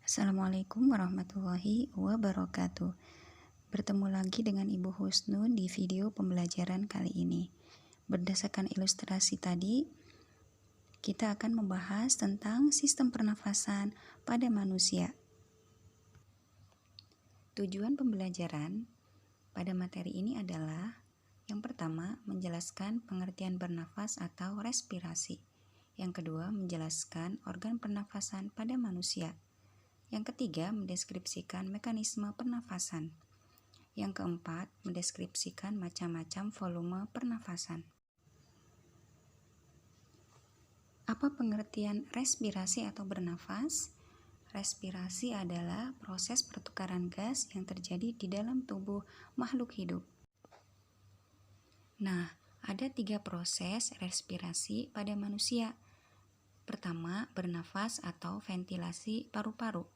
Assalamualaikum warahmatullahi wabarakatuh. Bertemu lagi dengan Ibu Husnun di video pembelajaran kali ini. Berdasarkan ilustrasi tadi, kita akan membahas tentang sistem pernafasan pada manusia. Tujuan pembelajaran pada materi ini adalah yang pertama, menjelaskan pengertian bernafas atau respirasi. Yang kedua, menjelaskan organ pernafasan pada manusia. Yang ketiga, mendeskripsikan mekanisme pernafasan. Yang keempat, mendeskripsikan macam-macam volume pernafasan. Apa pengertian respirasi atau bernafas? Respirasi adalah proses pertukaran gas yang terjadi di dalam tubuh makhluk hidup. Nah, ada 3 proses respirasi pada manusia. Pertama, bernafas atau ventilasi paru-paru,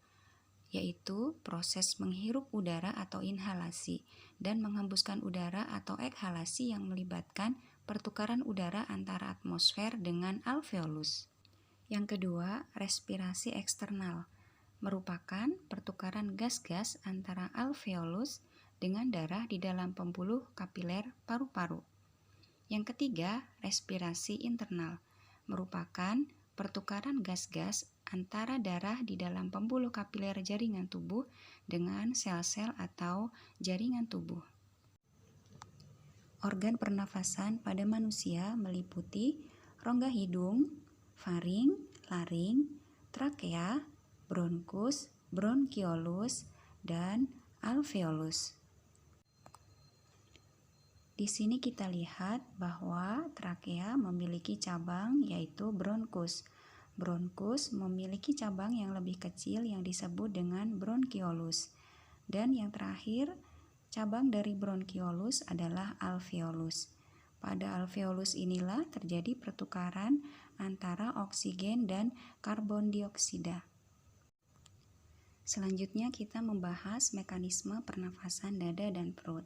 yaitu proses menghirup udara atau inhalasi dan menghembuskan udara atau ekhalasi yang melibatkan pertukaran udara antara atmosfer dengan alveolus. Yang kedua, respirasi eksternal, merupakan pertukaran gas-gas antara alveolus dengan darah di dalam pembuluh kapiler paru-paru. Yang ketiga, respirasi internal, merupakan pertukaran gas-gas antara darah di dalam pembuluh kapiler jaringan tubuh dengan sel-sel atau jaringan tubuh. Organ pernafasan pada manusia meliputi rongga hidung, faring, laring, trakea, bronkus, bronkiolus, dan alveolus. Di sini kita lihat bahwa trakea memiliki cabang yaitu bronkus. Bronkus memiliki cabang yang lebih kecil yang disebut dengan bronkiolus. Dan yang terakhir, cabang dari bronkiolus adalah alveolus. Pada alveolus inilah terjadi pertukaran antara oksigen dan karbon dioksida. Selanjutnya kita membahas mekanisme pernafasan dada dan perut.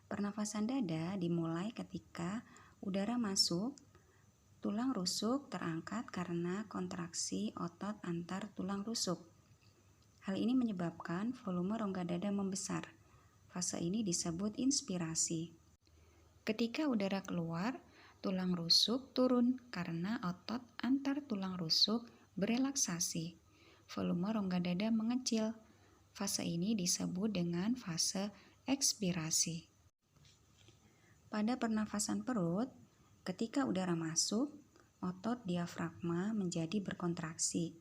Pernafasan dada dimulai ketika udara masuk, tulang rusuk terangkat karena kontraksi otot antar tulang rusuk. Hal ini menyebabkan volume rongga dada membesar. Fase ini disebut inspirasi. Ketika udara keluar, tulang rusuk turun karena otot antar tulang rusuk berelaksasi. Volume rongga dada mengecil. Fase ini disebut dengan fase ekspirasi. Pada pernafasan perut, ketika udara masuk, otot diafragma menjadi berkontraksi.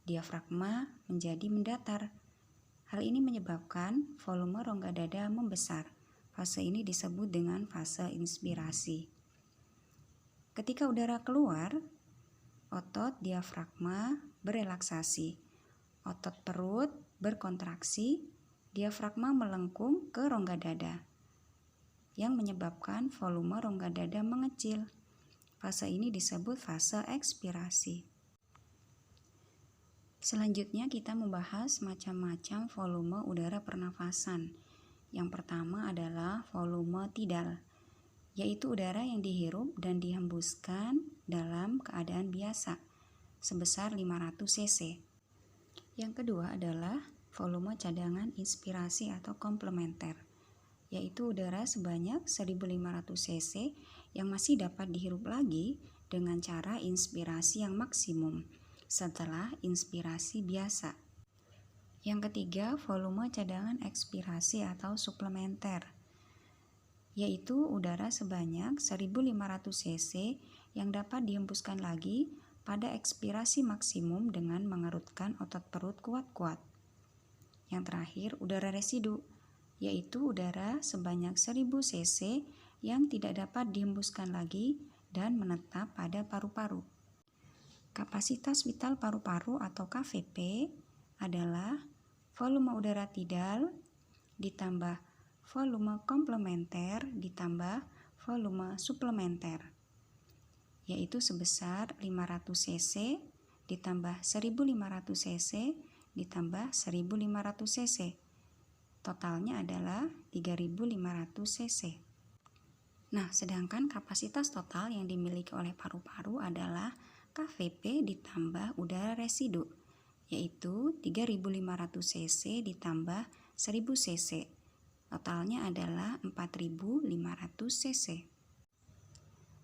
Diafragma menjadi mendatar. Hal ini menyebabkan volume rongga dada membesar. Fase ini disebut dengan fase inspirasi. Ketika udara keluar, otot diafragma berelaksasi. Otot perut berkontraksi, diafragma melengkung ke rongga dada, yang menyebabkan volume rongga dada mengecil. Fase ini disebut fase ekspirasi. Selanjutnya kita membahas macam-macam volume udara pernafasan. Yang pertama adalah volume tidal, yaitu udara yang dihirup dan dihembuskan dalam keadaan biasa, sebesar 500 cc. Yang kedua adalah volume cadangan inspirasi atau komplementer, yaitu udara sebanyak 1500 cc yang masih dapat dihirup lagi dengan cara inspirasi yang maksimum setelah inspirasi biasa. Yang ketiga, volume cadangan ekspirasi atau suplementer, yaitu udara sebanyak 1500 cc yang dapat dihembuskan lagi pada ekspirasi maksimum dengan mengerutkan otot perut kuat-kuat. Yang terakhir, udara residu, yaitu udara sebanyak 1000 cc yang tidak dapat dihembuskan lagi dan menetap pada paru-paru. Kapasitas vital paru-paru atau KVP adalah volume udara tidal ditambah volume komplementer ditambah volume suplementer, yaitu sebesar 500 cc ditambah 1500 cc ditambah 1500 cc. Totalnya adalah 3500 cc. Nah, sedangkan kapasitas total yang dimiliki oleh paru-paru adalah KVP ditambah udara residu, yaitu 3.500 cc ditambah 1.000 cc. Totalnya adalah 4.500 cc.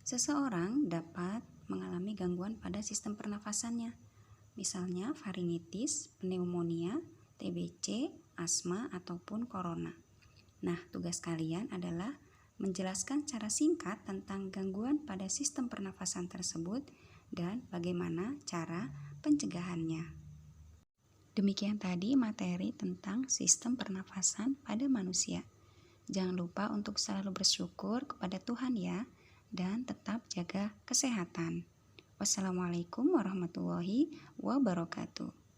Seseorang dapat mengalami gangguan pada sistem pernafasannya, misalnya faringitis, pneumonia, TBC, asma, ataupun corona. Nah, tugas kalian adalah menjelaskan secara singkat tentang gangguan pada sistem pernafasan tersebut dan bagaimana cara pencegahannya. Demikian tadi materi tentang sistem pernafasan pada manusia. Jangan lupa untuk selalu bersyukur kepada Tuhan ya, dan tetap jaga kesehatan. Wassalamualaikum warahmatullahi wabarakatuh.